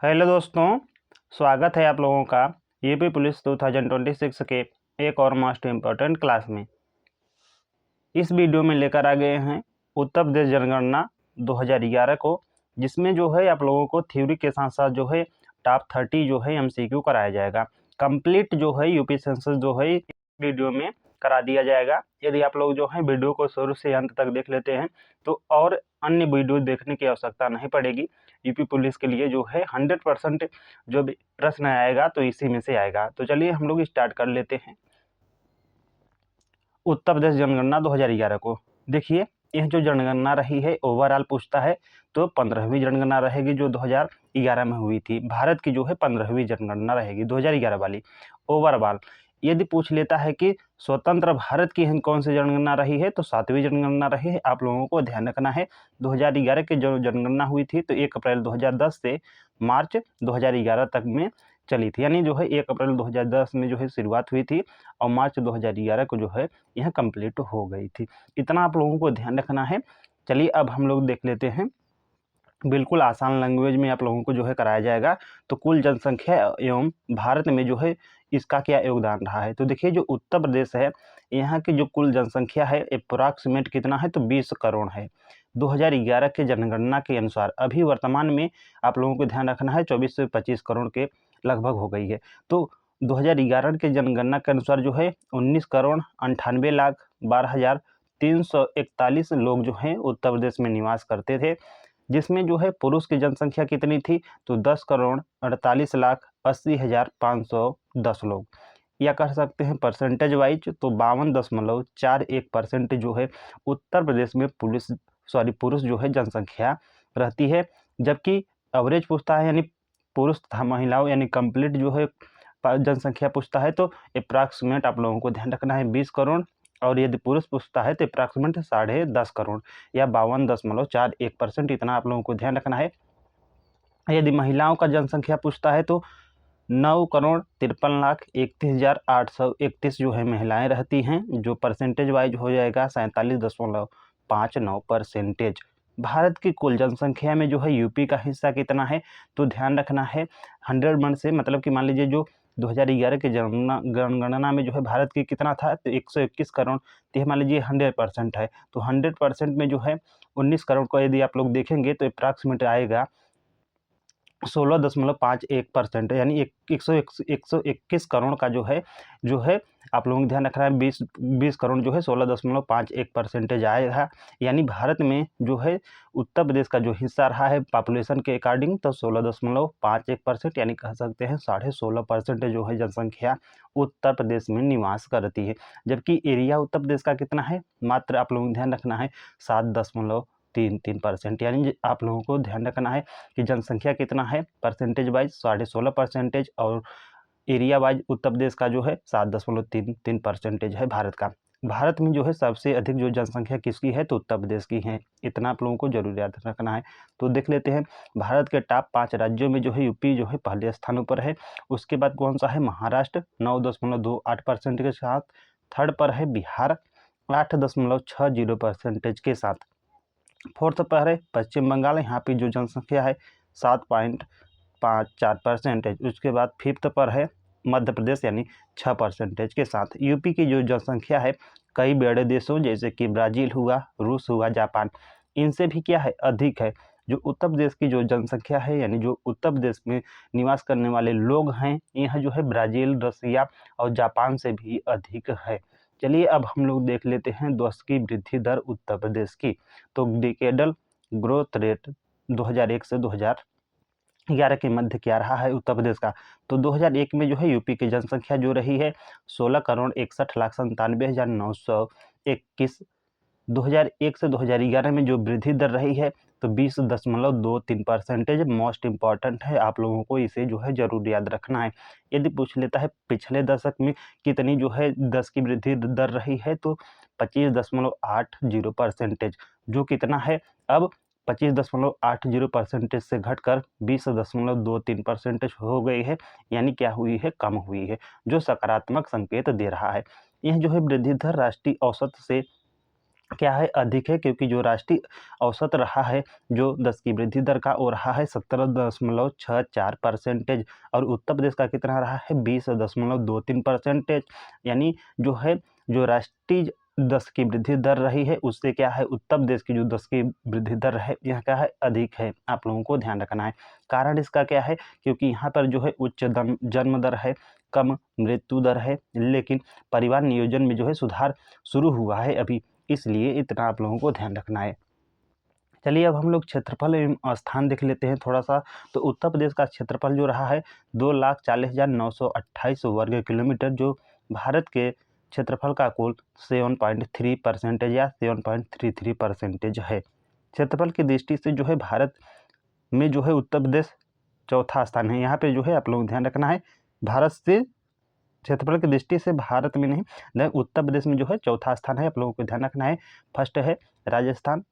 Hello दोस्तों, स्वागत है आप लोगों का यूपी पुलिस 2026 के एक और मोस्ट इम्पोर्टेंट क्लास में। इस वीडियो में लेकर आ गए हैं उत्तर प्रदेश जनगणना 2011 को, जिसमें जो है आप लोगों को थ्योरी के साथ साथ जो है टॉप 30 जो है एमसीक्यू कराया जाएगा। कंप्लीट जो है यूपी सेंसस जो है इस वीडियो में करा दिया जाएगा। यदि आप लोग जो है वीडियो को शुरू से अंत तक देख लेते हैं तो और अन्य वीडियो देखने की आवश्यकता नहीं पड़ेगी। यूपी पुलिस के लिए जो है 100% जो भी प्रश्न आएगा तो इसी में से आएगा। तो चलिए हम लोग स्टार्ट कर लेते हैं उत्तर प्रदेश जनगणना 2011 को। देखिए, यह जो जनगणना रही है ओवरऑल पूछता है तो 15वीं जनगणना रहेगी जो 2011 में हुई थी। भारत की जो है 15वीं जनगणना रहेगी 2011 वाली ओवरऑल। यदि पूछ लेता है कि स्वतंत्र भारत की कौन सी जनगणना रही है तो 7वीं जनगणना रही है। आप लोगों को ध्यान रखना है 2011 की जो जनगणना हुई थी तो 1 अप्रैल 2010 से मार्च 2011 तक में चली थी, यानी जो है 1 अप्रैल 2010 में जो है शुरुआत हुई थी और मार्च 2011 को जो है यह कंप्लीट हो गई थी। इतना आप लोगों को ध्यान रखना है। चलिए अब हम लोग देख लेते हैं, बिल्कुल आसान लैंग्वेज में आप लोगों को जो है कराया जाएगा। तो कुल जनसंख्या एवं भारत में जो है इसका क्या योगदान रहा है। तो देखिए, जो उत्तर प्रदेश है यहाँ की जो कुल जनसंख्या है अप्रॉक्सीमेट कितना है तो 20 करोड़ है 2011 के जनगणना के अनुसार। अभी वर्तमान में आप लोगों को ध्यान रखना है 24 से 25 करोड़ के लगभग हो गई है। तो 2011 के जनगणना के अनुसार जो है 19 करोड़ 98 लाख 12,341 लोग जो हैं उत्तर प्रदेश में निवास करते थे, जिसमें जो है पुरुष की जनसंख्या कितनी थी तो 10 करोड़ 48,80,510 लोग, या कह सकते हैं परसेंटेज वाइज तो 52.41% जो है उत्तर प्रदेश में पुरुष जो है जनसंख्या रहती है। जबकि एवरेज पूछता है यानी पुरुष तथा महिलाओं यानी कंप्लीट जो है जनसंख्या पूछता है तो अप्रॉक्सीमेट आप लोगों को ध्यान रखना है 20 करोड़, और यदि पुरुष पूछता है तो अप्रॉक्सीमेट 10.5 करोड़ या 52.41%। इतना आप लोगों को ध्यान रखना है। यदि महिलाओं का जनसंख्या पूछता है तो 9,53,31,831 जो है महिलाएं रहती हैं, जो परसेंटेज वाइज हो जाएगा 47.59%। भारत की कुल जनसंख्या में जो है यूपी का हिस्सा कितना है तो ध्यान रखना है 100 में से, मतलब कि मान लीजिए जो 2011 के जनगणना में जो है भारत की कितना था तो 121 करोड़, तो ये मान लीजिए 100% है। तो 100% में जो है 19 करोड़ को यदि आप लोग देखेंगे तो अप्रॉक्सीमेट आएगा 16.51%, यानी 121 करोड़ का जो है आप लोगों को ध्यान रखना है 20 करोड़ जो है 16.51% आएगा। यानी भारत में जो है उत्तर प्रदेश का जो हिस्सा रहा है पॉपुलेशन के अकॉर्डिंग तो 16.51%, यानी कह सकते हैं 16.5% जो है जनसंख्या उत्तर प्रदेश में निवास करती है। जबकि एरिया उत्तर प्रदेश का कितना है, मात्र आप लोगों को ध्यान रखना है 7.33%, यानी आप लोगों को ध्यान रखना है कि जनसंख्या कितना है परसेंटेज वाइज 16.5% और एरिया वाइज उत्तर प्रदेश का जो है 7.33% है भारत का। भारत में जो है सबसे अधिक जो जनसंख्या किसकी है तो उत्तर प्रदेश की है। इतना आप लोगों को जरूर याद रखना है। तो देख लेते हैं भारत के टॉप 5 राज्यों में जो है यूपी जो है पहले स्थानों पर है। उसके बाद कौन सा है महाराष्ट्र 9.28% के साथ। थर्ड पर है बिहार 8.60% के साथ। फोर्थ पर है पश्चिम बंगाल, यहाँ पे जो जनसंख्या है 7.54%। उसके बाद फिफ्थ पर है मध्य प्रदेश यानी 6% के साथ। यूपी की जो जनसंख्या है कई बड़े देशों जैसे कि ब्राज़ील हुआ, रूस हुआ, जापान, इनसे भी क्या है अधिक है। जो उत्तर प्रदेश की जो जनसंख्या है यानी जो उत्तर प्रदेश में निवास करने वाले लोग हैं यह जो है ब्राज़ील, रसिया और जापान से भी अधिक है। चलिए अब हम लोग देख लेते हैं 10 की वृद्धि दर उत्तर प्रदेश की। तो डिकेडल ग्रोथ रेट 2001 से 2011 के मध्य क्या रहा है उत्तर प्रदेश का। तो 2001 में जो है यूपी की जनसंख्या जो रही है 16,61,97,921। 2001 से 2011 में जो वृद्धि दर रही है तो 20.23%। मोस्ट इम्पॉर्टेंट है, आप लोगों को इसे जो है जरूर याद रखना है। यदि पूछ लेता है पिछले दशक में कितनी जो है 10 की वृद्धि दर रही है तो 25.80%, जो कितना है अब 25.80% से घटकर 20.23% हो गई है, यानी क्या हुई है कम हुई है, जो सकारात्मक संकेत दे रहा है। यह जो है वृद्धि दर राष्ट्रीय औसत से क्या है, अधिक है, क्योंकि जो राष्ट्रीय औसत रहा है जो 10 की वृद्धि दर का, वो रहा है 17.64%। और उत्तर प्रदेश का कितना रहा है, 20.23%। यानी जो है, जो राष्ट्रीय 10 की वृद्धि दर रही है, उससे क्या है, उत्तर प्रदेश की जो 10 की वृद्धि दर है, यह क्या है, अधिक है। आप लोगों को ध्यान रखना है। कारण इसका क्या है, क्योंकि यहाँ पर जो है उच्च जन्म दर है, कम मृत्यु दर है, लेकिन परिवार नियोजन में जो है सुधार शुरू हुआ है अभी, इसलिए इतना आप लोगों को ध्यान रखना है। चलिए अब हम लोग क्षेत्रफल एवं स्थान देख लेते हैं थोड़ा सा। तो उत्तर प्रदेश का क्षेत्रफल जो रहा है 2,40,928 वर्ग किलोमीटर, जो भारत के क्षेत्रफल का कुल 7.3% या 7.33% है। क्षेत्रफल की दृष्टि से जो है भारत में जो है उत्तर प्रदेश चौथा स्थान है। यहाँ पे जो है आप लोगों को ध्यान रखना है, भारत से क्षेत्रफल की दृष्टि से भारत में नहीं, उत्तर प्रदेश में जो है चौथा स्थान है। आप लोगों को ध्यान रखना है। फर्स्ट है राजस्थान,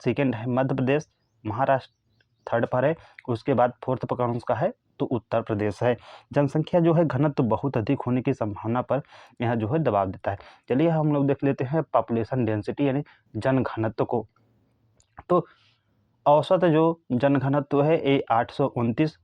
सेकेंड है मध्य प्रदेश, महाराष्ट्र थर्ड पर है, उसके बाद फोर्थ पर कौन सा है, तो उत्तर प्रदेश है। जनसंख्या जो है घनत्व तो बहुत अधिक होने की संभावना पर यह जो है दबाव देता है। चलिए हम लोग देख लेते हैं पॉपुलेशन डेंसिटी यानी जन घनत्व को। तो औसत जो जन घनत्व है ये 829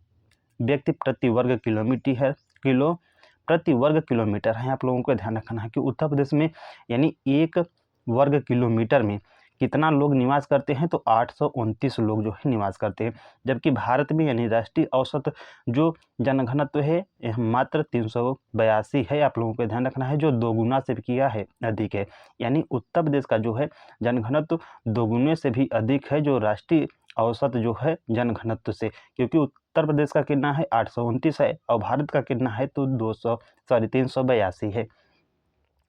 व्यक्ति प्रति वर्ग किलोमीटर है, किलो प्रति वर्ग किलोमीटर है। आप लोगों को ध्यान रखना है कि उत्तर प्रदेश में यानी 1 वर्ग किलोमीटर में कितना लोग निवास करते हैं, तो 829 लोग जो है निवास करते हैं। जबकि भारत में यानी राष्ट्रीय औसत जो जनघनत्व है यह मात्र 382 है। आप लोगों को ध्यान रखना है, जो दोगुना से भी किया है, अधिक है। यानी उत्तर प्रदेश का जो है जनघनत्व दोगुने से भी अधिक है जो राष्ट्रीय औसत जो है जनघनत्व से, क्योंकि उत्तर प्रदेश का कितना है 829 है और भारत का कितना है तो 382 है।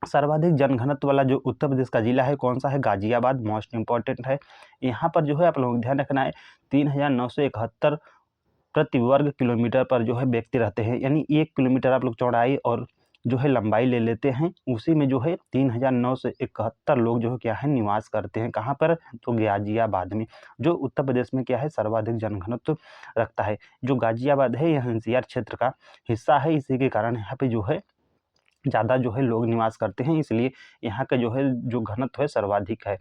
सर्वाधिक जनघनत्व वाला जो उत्तर प्रदेश का जिला है कौन सा है, गाजियाबाद मोस्ट इंपॉर्टेंट है। यहाँ पर जो है आप लोगों को ध्यान रखना है 3,971 प्रति वर्ग किलोमीटर पर जो है व्यक्ति रहते हैं। यानी 1 किलोमीटर आप लोग चौड़ाई और जो है लंबाई ले लेते हैं, उसी में जो है 3,971 लोग जो है क्या है निवास करते हैं। कहाँ पर, तो गाजियाबाद में, जो उत्तर प्रदेश में क्या है सर्वाधिक जनघनत्व रखता है। जो गाजियाबाद है यह एनसीआर क्षेत्र का हिस्सा है, इसी के कारण यहाँ पे जो है ज़्यादा जो है लोग निवास करते हैं, इसलिए यहाँ का जो है जो घनत्व है सर्वाधिक है।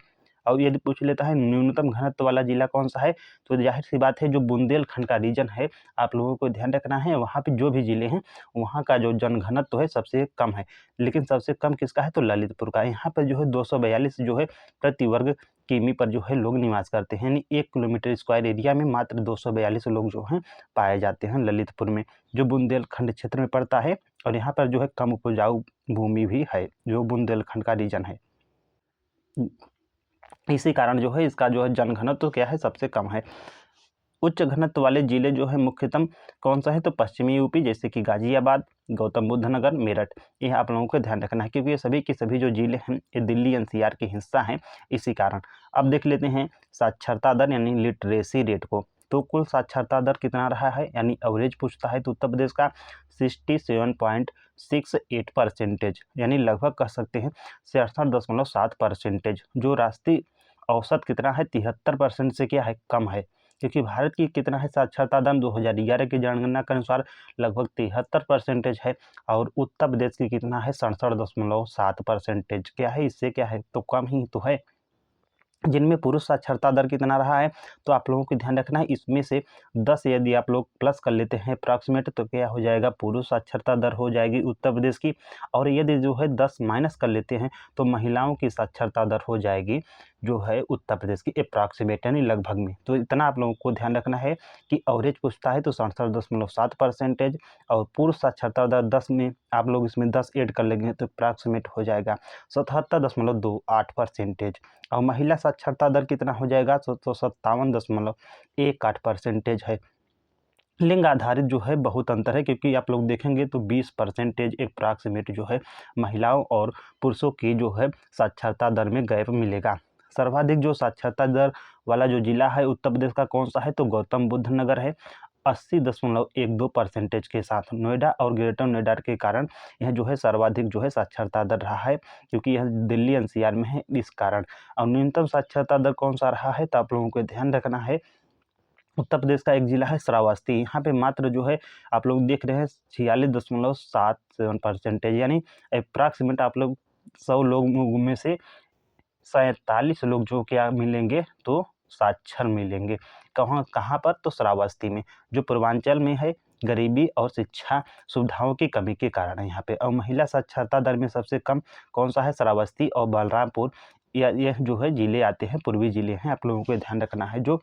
और यदि पूछ लेता है न्यूनतम घनत्व वाला जिला कौन सा है, तो जाहिर सी बात है जो बुंदेलखंड का रीजन है, आप लोगों को ध्यान रखना है। वहाँ पे जो भी जिले हैं वहाँ का जो जनघनत्व है सबसे कम है, लेकिन सबसे कम किसका है, तो ललितपुर का। यहाँ पर जो है 242 जो है प्रति वर्ग किमी पर जो है लोग निवास करते हैं। यानी 1 किलोमीटर स्क्वायर एरिया में मात्र 242 लोग जो हैं पाए जाते हैं ललितपुर में, जो बुंदेलखंड क्षेत्र में पड़ता है। और यहाँ पर जो है कम उपजाऊ भूमि भी है, जो बुंदेलखंड का रीजन है। इसी कारण जो है इसका जो है जनघनत्व तो क्या है सबसे कम है। उच्च घनत्व वाले जिले जो है मुख्यतम कौन सा है, तो पश्चिमी यूपी, जैसे कि गाजियाबाद, गौतम बुद्ध नगर, मेरठ। ये आप लोगों को ध्यान रखना है, क्योंकि ये सभी के सभी जो जिले हैं ये दिल्ली एनसीआर के हिस्सा हैं, इसी कारण। अब देख लेते हैं साक्षरता दर यानी लिटरेसी रेट को। तो कुल साक्षरता दर कितना रहा है, यानी एवरेज पूछता है, तो उत्तर प्रदेश का 67.68%, यानी लगभग कह सकते हैं 67.7%। जो राष्ट्रीय औसत कितना है 73% से क्या है कम है, क्योंकि भारत की कितना है साक्षरता दर 2011 की जनगणना के अनुसार लगभग 73% है, और उत्तर प्रदेश की कितना है 67.7%। क्या है, इससे क्या है तो कम ही तो है। जिनमें पुरुष साक्षरता दर कितना रहा है, तो आप लोगों को ध्यान रखना है, इसमें से 10 यदि आप लोग प्लस कर लेते हैं अप्रॉक्सीमेट, तो क्या हो जाएगा, पुरुष साक्षरता दर हो जाएगी उत्तर प्रदेश की। और यदि जो है 10 माइनस कर लेते हैं तो महिलाओं की साक्षरता दर हो जाएगी जो है उत्तर प्रदेश की अप्रॉक्सीमेट यानी लगभग में। तो इतना आप लोगों को ध्यान रखना है कि एवरेज पूछता है तो 67.7%, और पूर्व साक्षरता दर 10 में आप लोग इसमें 10 ऐड कर लेंगे तो अप्रॉक्सीमेट हो जाएगा 77.28%। और महिला साक्षरता दर कितना हो जाएगा, तो 57.18% है। लिंग आधारित जो है बहुत अंतर है, क्योंकि आप लोग देखेंगे तो 20% अप्रॉक्सीमेट जो है महिलाओं और पुरुषों की जो है साक्षरता दर में गैप मिलेगा। सर्वाधिक जो साक्षरता दर वाला जो जिला है उत्तर प्रदेश का कौन सा है, तो गौतम बुद्ध नगर है 80.12% के साथ। नोएडा और ग्रेटर नोएडा के कारण यह जो है सर्वाधिक जो है साक्षरता दर रहा है, क्योंकि यह दिल्ली एनसीआर में है, इस कारण। और न्यूनतम साक्षरता दर कौन सा रहा है, तो आप लोगों को ध्यान रखना है, उत्तर प्रदेश का एक जिला है श्रावस्ती, यहाँ पे मात्र जो है आप लोग देख रहे हैं 46.77%, यानी अप्रॉक्सीमेट आप लोग 100 लोग में से 47 लोग जो क्या मिलेंगे, तो साक्षर मिलेंगे। कहाँ पर, तो श्रावस्ती में, जो पूर्वांचल में है, गरीबी और शिक्षा सुविधाओं की कमी के कारण है यहाँ पे। और महिला साक्षरता दर में सबसे कम कौन सा है, श्रावस्ती और बलरामपुर, यह जो है जिले आते हैं, पूर्वी जिले हैं, आप लोगों को ध्यान रखना है, जो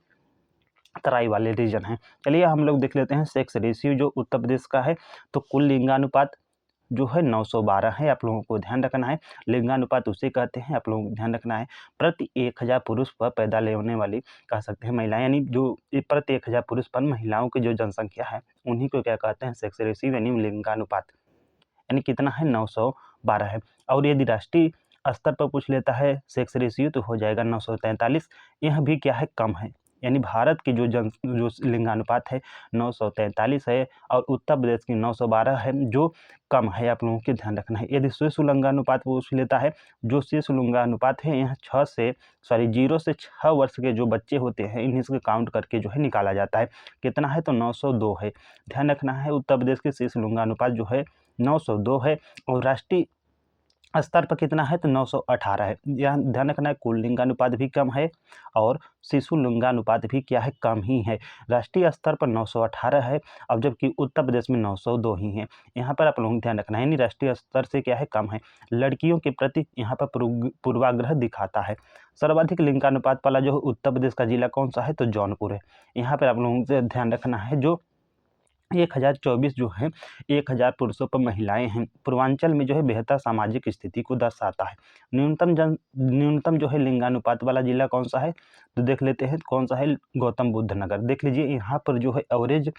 तराई वाले रीजन हैं। चलिए हम लोग देख लेते हैं सेक्स रेशियो जो उत्तर प्रदेश का है, तो कुल लिंगानुपात जो है 912 है, आप लोगों को ध्यान रखना है। लिंगानुपात उसे कहते हैं, आप लोगों को ध्यान रखना है, प्रति 1000 पुरुष पर पैदा लेने वाली कह सकते हैं महिला, यानी जो प्रति 1000 पुरुष पर महिलाओं की जो जनसंख्या है, उन्हीं को क्या कहते हैं, सेक्स रेशियो यानी लिंगानुपात, यानी कितना है, 912 है। और यदि राष्ट्रीय स्तर पर पूछ लेता है सेक्स रेशियो, तो हो जाएगा 943। यह भी क्या है, कम है, यानी भारत की जो लिंगानुपात है 943 है, और उत्तर प्रदेश की 912 है, जो कम है, आप लोगों को ध्यान रखना है। यदि शिशु लिंगानुपात पूछ लेता है, जो शिशु लिंगानुपात है, यह 0 से 6 वर्ष के जो बच्चे होते हैं, इन्हीं से काउंट करके जो है निकाला जाता है। कितना है, तो 902 है, ध्यान रखना है। उत्तर प्रदेश के शिशु लिंगानुपात जो है 902 है, और राष्ट्रीय स्तर पर कितना है, तो 918 है। यहाँ ध्यान रखना है, कुल लिंगानुपात भी कम है और शिशु लिंगानुपात भी क्या है, कम ही है। राष्ट्रीय स्तर पर 918 है, अब जबकि उत्तर प्रदेश में 902 ही है। यहाँ पर आप लोगों को ध्यान रखना है, यानी राष्ट्रीय स्तर से क्या है, कम है। लड़कियों के प्रति यहाँ पर पूर्वाग्रह दिखाता है। सर्वाधिक लिंगानुपात वाला जो उत्तर प्रदेश का जिला कौन सा है, तो जौनपुर है। यहाँ पर आप लोगों को ध्यान रखना है, जो 1024 जो है 1000 पुरुषों पर महिलाएं हैं। पूर्वांचल में जो है बेहतर सामाजिक स्थिति को दर्शाता है। न्यूनतम जो है लिंगानुपात वाला जिला कौन सा है, तो देख लेते हैं कौन सा है, गौतम बुद्ध नगर। देख लीजिए यहाँ पर जो है एवरेज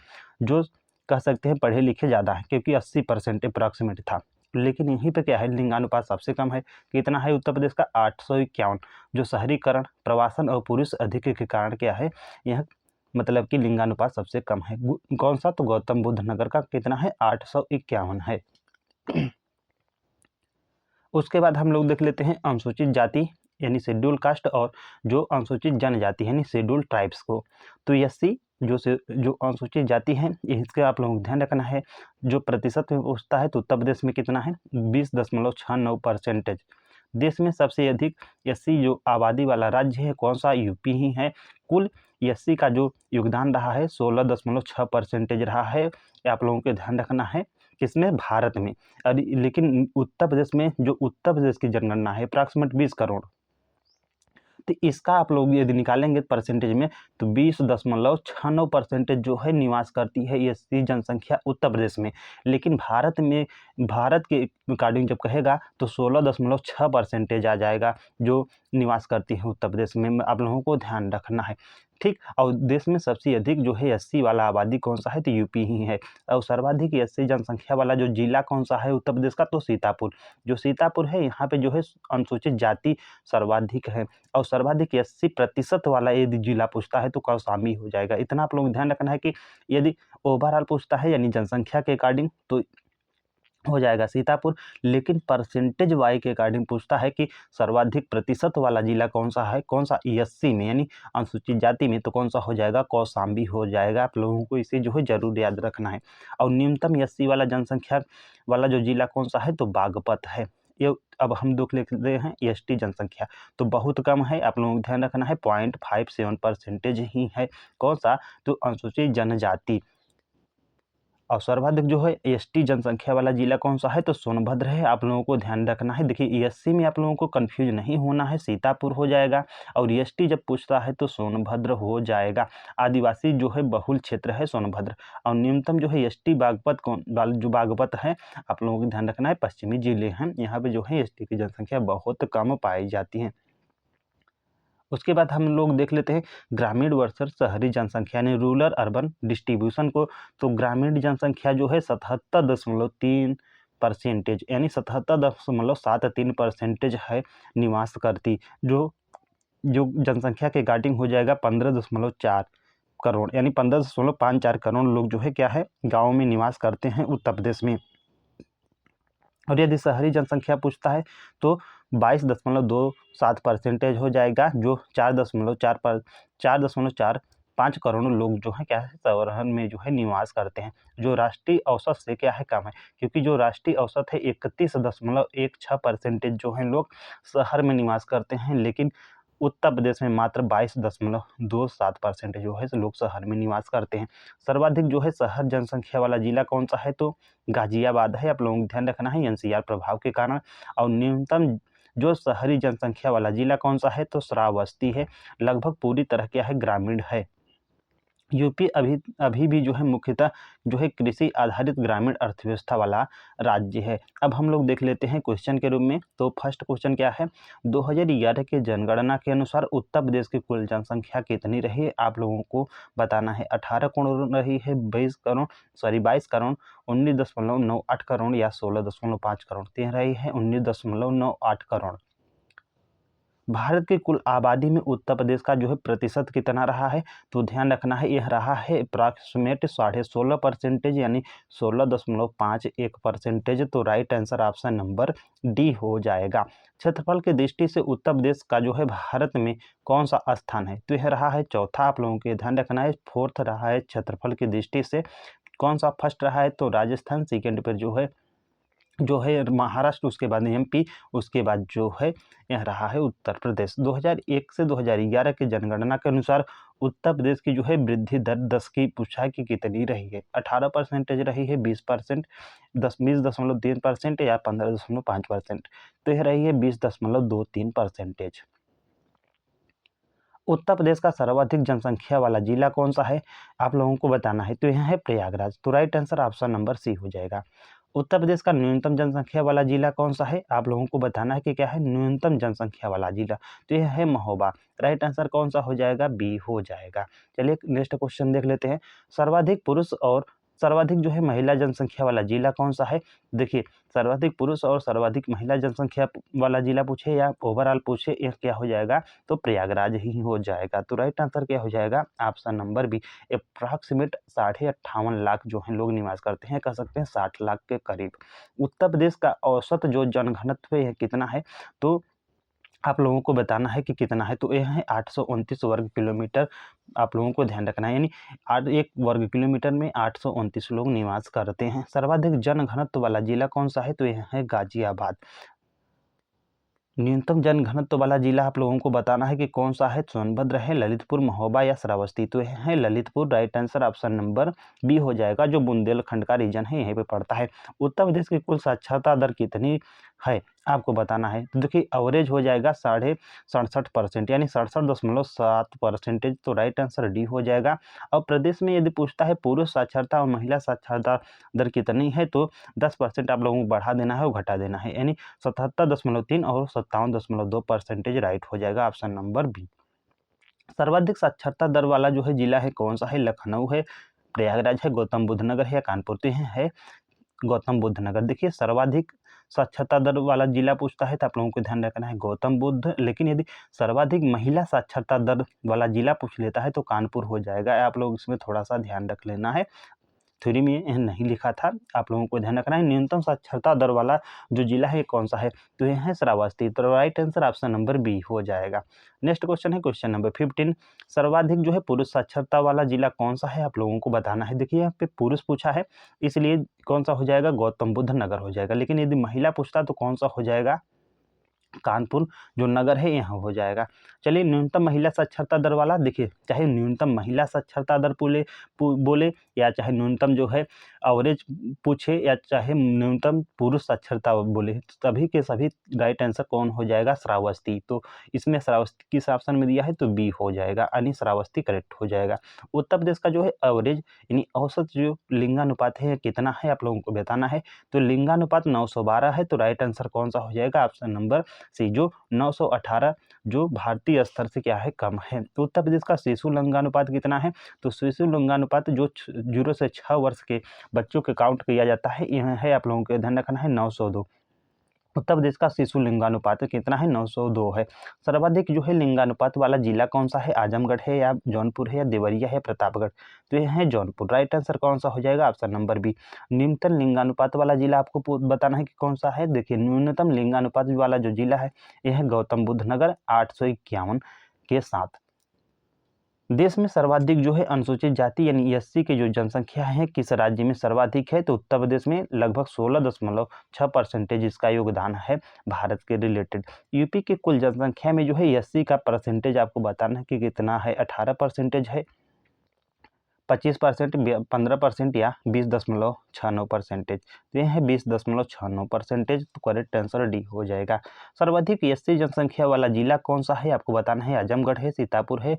जो कह सकते हैं पढ़े लिखे ज़्यादा है, क्योंकि 80% अप्रॉक्सीमेट था, लेकिन यहीं पे क्या है, लिंगानुपात सबसे कम है। कितना है उत्तर प्रदेश का, 851। जो शहरीकरण, प्रवासन और पुरुष अधिक के कारण क्या है, यह मतलब कि लिंगानुपात सबसे कम है। कौन सा, तो गौतम बुद्ध नगर का कितना है, 851 है। उसके बाद हम लोग देख लेते हैं अनुसूचित जाति यानी शेड्यूल कास्ट, और जो अनुसूचित जनजाति यानी शेड्यूल ट्राइब्स को। तो एससी जो अनुसूचित जाति है, इसके आप लोगों को ध्यान रखना है। जो प्रतिशत में पूछता है, तो उत्तर प्रदेश में कितना है, 20.69%। देश में सबसे अधिक एससी जो आबादी वाला राज्य है कौन सा, यूपी ही है। कुल एससी का जो योगदान रहा है 16.6% रहा है, ये आप लोगों को ध्यान रखना है। किसमें, भारत में। लेकिन उत्तर प्रदेश में जो उत्तर प्रदेश की जनगणना है अप्रॉक्सीमेट 20 करोड़, तो इसका आप लोग यदि निकालेंगे परसेंटेज में, तो 20.69% जो है निवास करती है एससी जनसंख्या उत्तर प्रदेश में। लेकिन भारत के अकॉर्डिंग जब कहेगा, तो 16.6% आ जाएगा, जो निवास करती है उत्तर प्रदेश में। आप लोगों को ध्यान रखना है, ठीक। और देश में सबसे अधिक जो है एससी वाला आबादी कौन सा है, तो यूपी ही है। और सर्वाधिक एससी जनसंख्या वाला जो जिला कौन सा है उत्तर प्रदेश का, तो सीतापुर। जो सीतापुर है, यहाँ पे जो है अनुसूचित जाति सर्वाधिक है। और सर्वाधिक 80% वाला यदि जिला पूछता है, तो कौशाम्बी हो जाएगा। इतना आप लोगों को ध्यान रखना है कि यदि ओवरऑल पूछता है यानी जनसंख्या के अकॉर्डिंग, तो हो जाएगा सीतापुर। लेकिन परसेंटेज वाई के अकॉर्डिंग पूछता है कि सर्वाधिक प्रतिशत वाला जिला कौन सा है, कौन सा, एससी में यानी अनुसूचित जाति में, तो कौन सा हो जाएगा, कौशाम्बी हो जाएगा। आप लोगों को इसे जो है जरूर याद रखना है। और न्यूनतम एससी वाला जनसंख्या वाला जो जिला कौन सा है, तो बागपत है। ये अब हम देख लेते हैं एसटी जनसंख्या, तो बहुत कम है, आप लोगों को ध्यान रखना है, 0.57% ही है। कौन सा, तो अनुसूचित जनजाति। और सर्वाधिक जो है एसटी जनसंख्या वाला जिला कौन सा है, तो सोनभद्र है। आप लोगों को ध्यान रखना है। देखिए एससी में आप लोगों को कंफ्यूज नहीं होना है, सीतापुर हो जाएगा, और एसटी जब पूछता है तो सोनभद्र हो जाएगा। आदिवासी जो है बहुल क्षेत्र है सोनभद्र। और न्यूनतम जो है एसटी बागपत जो बागपत है, आप लोगों को ध्यान रखना है, पश्चिमी जिले हैं, यहाँ पे जो है एसटी की जनसंख्या बहुत कम पाई जाती है। उसके बाद हम लोग देख लेते हैं ग्रामीण वर्सेस शहरी जनसंख्या यानी रूरल अर्बन डिस्ट्रीब्यूशन को। तो ग्रामीण जनसंख्या जो है 77.3% यानी 77.73% है निवास करती, जो जनसंख्या के अकॉर्डिंग हो जाएगा 15.4 करोड़, यानी 15.54 करोड़ लोग जो है क्या है, गाँव में निवास करते हैं उत्तर प्रदेश में। और यदि शहरी जनसंख्या पूछता है, तो 22.27% हो जाएगा, जो 4.4 5 करोड़ लोग जो हैं क्या है शहर में जो है निवास करते हैं, जो राष्ट्रीय औसत से क्या है कम है, क्योंकि जो राष्ट्रीय औसत है 31.16% जो है लोग शहर में निवास करते हैं, लेकिन उत्तर प्रदेश में मात्र 22.27% जो है लोग शहर में निवास करते हैं। सर्वाधिक जो है शहर जनसंख्या वाला जिला कौन सा है, तो गाजियाबाद है। आप लोगों को ध्यान रखना है एनसीआर प्रभाव के कारण। और न्यूनतम जो शहरी जनसंख्या वाला जिला कौन सा है, तो श्रावस्ती है। लगभग पूरी तरह क्या है ग्रामीण है। यूपी अभी भी जो है मुख्यतः जो है कृषि आधारित ग्रामीण अर्थव्यवस्था वाला राज्य है। अब हम लोग देख लेते हैं क्वेश्चन के रूप में। तो फर्स्ट क्वेश्चन क्या है, 2011 की जनगणना के अनुसार उत्तर प्रदेश की कुल जनसंख्या कितनी रही है, आप लोगों को बताना है। 18 करोड़ रही है, 22 करोड़ 19.98 करोड़ या 16.5 करोड़, तो यह रही है 19.98 करोड़। भारत की कुल आबादी में उत्तर प्रदेश का जो है प्रतिशत कितना रहा है, तो ध्यान रखना है यह रहा है अप्रॉक्सीमेट 16.5% यानी 16.51%। तो right answer option number D हो जाएगा। क्षेत्रफल की दृष्टि से उत्तर प्रदेश का जो है भारत में कौन सा स्थान है, तो यह रहा है चौथा। आप लोगों के ध्यान रखना है फोर्थ रहा है क्षेत्रफल की दृष्टि से। कौन सा फर्स्ट रहा है, तो राजस्थान। सेकेंड पर जो है महाराष्ट्र, उसके बाद एमपी, उसके बाद जो है यह रहा है उत्तर प्रदेश। 2001 से 2011 की जनगणना के अनुसार उत्तर प्रदेश की जो है वृद्धि दर 10 की पूछा है कि कितनी रही है। 18% रही है, 20%, 20.3% या 15.5%, तो यह रही है 20.23%। उत्तर प्रदेश का सर्वाधिक जनसंख्या वाला जिला कौन सा है, आप लोगों को बताना है। तो यह है प्रयागराज। तो right answer option number C हो जाएगा। उत्तर प्रदेश का न्यूनतम जनसंख्या वाला जिला कौन सा है, आप लोगों को बताना है कि क्या है न्यूनतम जनसंख्या वाला जिला, तो यह है महोबा। राइट आंसर कौन सा हो जाएगा, बी हो जाएगा। चलिए नेक्स्ट क्वेश्चन देख लेते हैं। सर्वाधिक पुरुष और सर्वाधिक जो है महिला जनसंख्या वाला जिला कौन सा है। देखिए सर्वाधिक पुरुष और सर्वाधिक महिला जनसंख्या वाला जिला पूछे या ओवरऑल पूछे, यह क्या हो जाएगा, तो प्रयागराज ही हो जाएगा। तो राइट आंसर क्या हो जाएगा, option number B. Approximate 58.5 lakh जो है लोग निवास करते हैं, कह सकते हैं 60 लाख के करीब। उत्तर प्रदेश का औसत जो जनघनत्व है कितना है, तो आप लोगों को बताना है कि कितना है। तो यह है 829 वर्ग किलोमीटर। आप लोगों को ध्यान रखना है, यानी 1 वर्ग किलोमीटर में 829 लोग निवास करते हैं। सर्वाधिक जनघनत्व वाला जिला कौन सा है, तो यह है गाजियाबाद। न्यूनतम जनघनत्व वाला जिला आप लोगों को बताना है कि कौन सा है, सोनभद्र है, ललितपुर, महोबा या श्रावस्ती, तो यह है Lalitpur. Right answer option number B हो जाएगा, जो बुंदेलखंड का रीजन है यहीं पे पड़ता है। उत्तर प्रदेश की कुल साक्षरता दर कितनी है, आपको बताना है। तो देखिए एवरेज हो जाएगा 67.5%, यानी 67.7%। तो राइट आंसर डी हो जाएगा। और प्रदेश में यदि पूछता है पुरुष साक्षरता और महिला साक्षरता दर कितनी है, तो 10% आप लोगों को बढ़ा देना है और घटा देना है, यानी 77.3 और 57.2% राइट हो जाएगा, ऑप्शन नंबर बी। सर्वाधिक साक्षरता दर वाला जो है जिला है कौन सा है, लखनऊ है, प्रयागराज है, गौतम बुद्ध नगर है या कानपुर, तो यह है गौतम बुद्ध नगर। देखिए सर्वाधिक साक्षरता दर वाला जिला पूछता है तो आप लोगों को ध्यान रखना है गौतम बुद्ध, लेकिन यदि सर्वाधिक महिला साक्षरता दर वाला जिला पूछ लेता है तो कानपुर हो जाएगा। आप लोग इसमें थोड़ा सा ध्यान रख लेना है, थ्योरी में यह नहीं लिखा था, आप लोगों को ध्यान रखना है। न्यूनतम साक्षरता दर वाला जो जिला है कौन सा है, तो यह है श्रावस्ती। तो right answer option number B हो जाएगा। नेक्स्ट क्वेश्चन है क्वेश्चन नंबर 15। सर्वाधिक जो है पुरुष साक्षरता वाला जिला कौन सा है, आप लोगों को बताना है। देखिए यहाँ पे पुरुष पूछा है, इसलिए कौन सा हो जाएगा, गौतम बुद्ध नगर हो जाएगा। लेकिन यदि महिला पूछता तो कौन सा हो जाएगा, कानपुर जो नगर है यहाँ हो जाएगा। चलिए न्यूनतम महिला साक्षरता दर वाला देखिए, चाहे न्यूनतम महिला साक्षरता दर बोले या चाहे न्यूनतम जो है एवरेज पूछे या चाहे न्यूनतम पुरुष साक्षरता बोले, सभी के सभी राइट आंसर कौन हो जाएगा, श्रावस्ती। तो इसमें श्रावस्ती किस ऑप्शन में दिया है, तो बी हो जाएगा, यानी श्रावस्ती करेक्ट हो जाएगा। उत्तर प्रदेश का जो है एवरेज यानी औसत जो लिंगानुपात है कितना है, आप लोगों को बताना है। तो लिंगानुपात 912 है, तो राइट आंसर कौन सा हो जाएगा, ऑप्शन नंबर सी, जो 918 जो भारतीय स्तर से क्या है, कम है। तो उत्तर प्रदेश का शिशु लिंगानुपात कितना है, तो शिशु लिंगानुपात जो 0 से 6 वर्ष के बच्चों के काउंट किया जाता है, यह है आप लोगों को ध्यान रखना है 902। उत्तर प्रदेश का शिशु लिंगानुपात कितना है, 902 है। सर्वाधिक जो है लिंगानुपात वाला जिला कौन सा है, आजमगढ़ है या जौनपुर है या देवरिया है प्रतापगढ़, तो यह है जौनपुर। राइट आंसर कौन सा हो जाएगा, ऑप्शन नंबर बी। न्यूनतम लिंगानुपात वाला जिला आपको बताना है कि कौन सा है। देखिए न्यूनतम लिंगानुपात वाला जो जिला है यह है गौतम बुद्ध नगर 851 के साथ। देश में सर्वाधिक जो है अनुसूचित जाति यानी एससी की जो जनसंख्या है किस राज्य में सर्वाधिक है, तो उत्तर प्रदेश में लगभग 16.6% इसका योगदान है भारत के रिलेटेड। यूपी के कुल जनसंख्या में जो है एससी का परसेंटेज आपको बताना है कि कितना है, 18% है, 25%, 15% या 20.69%। तो यह है 20.69%। तो करेक्ट आंसर डी हो जाएगा। सर्वाधिक एससी जनसंख्या वाला जिला कौन सा है आपको बताना है, आजमगढ़ है, सीतापुर है,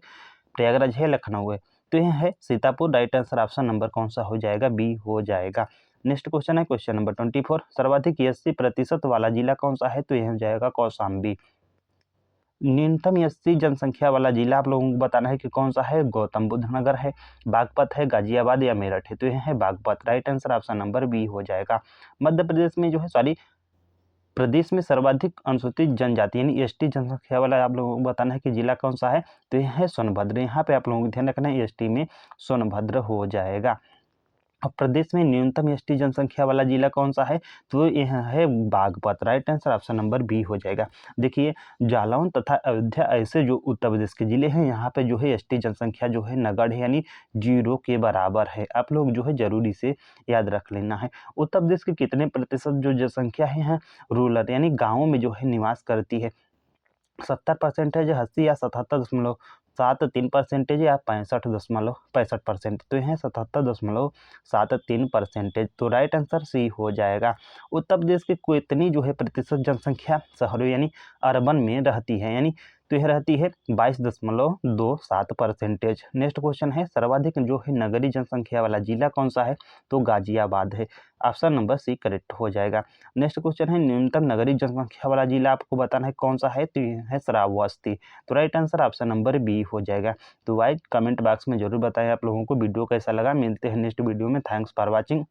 प्रयागराज है, लखनऊ है। तो यह है Sitapur. Right answer option number कौन सा हो जाएगा, बी हो जाएगा। नेक्स्ट क्वेश्चन है क्वेश्चन नंबर 24। सर्वाधिक 80% वाला जिला कौन सा है, तो यह हो जाएगा कौशाम्बी। न्यूनतम 80 जनसंख्या वाला जिला आप लोगों को बताना है कि कौन सा है, गौतम बुद्ध नगर है, बागपत है, गाजियाबाद या मेरठ है। तो यह है Baghpat. Right answer option number B हो जाएगा। मध्य प्रदेश में जो है प्रदेश में सर्वाधिक अनुसूचित जनजाति यानी एसटी जनसंख्या वाला आप लोगों को बताना है कि जिला कौन सा है, तो यह है सोनभद्र। यहाँ पे आप लोगों को ध्यान रखना है, एसटी में सोनभद्र हो जाएगा। अब प्रदेश में न्यूनतम एसटी जनसंख्या वाला जिला कौन सा है, तो यह है Baghpat. Right answer option number B हो जाएगा। देखिए जालौन तथा अयोध्या ऐसे जो उत्तर प्रदेश के जिले हैं, यहाँ पे जो है एसटी जनसंख्या जो है नगण्य है यानी 0 के बराबर है। आप लोग जो है जरूरी से याद रख लेना है। उत्तर प्रदेश के कितने प्रतिशत जो जनसंख्या है रूरल यानी गाँवों में जो है निवास करती है, 70% है, 80 या 77.73% या 65.65%। तो यह 77.73%। तो राइट आंसर सी हो जाएगा। उत्तर प्रदेश के कितनी जो है प्रतिशत जनसंख्या शहरों यानी अर्बन में रहती है, यानी तो यह रहती है 22.27%। नेक्स्ट क्वेश्चन है सर्वाधिक जो है नगरीय जनसंख्या वाला जिला कौन सा है, तो गाजियाबाद है। ऑप्शन नंबर सी करेक्ट हो जाएगा। नेक्स्ट क्वेश्चन है न्यूनतम नगरीय जनसंख्या वाला जिला आपको बताना है कौन सा है, तो यह है श्रावस्ती। तो right answer option number B हो जाएगा। तो वाइट कमेंट बॉक्स में जरूर बताएं आप लोगों को वीडियो कैसा लगा। मिलते हैं नेक्स्ट वीडियो में। Thanks for watching.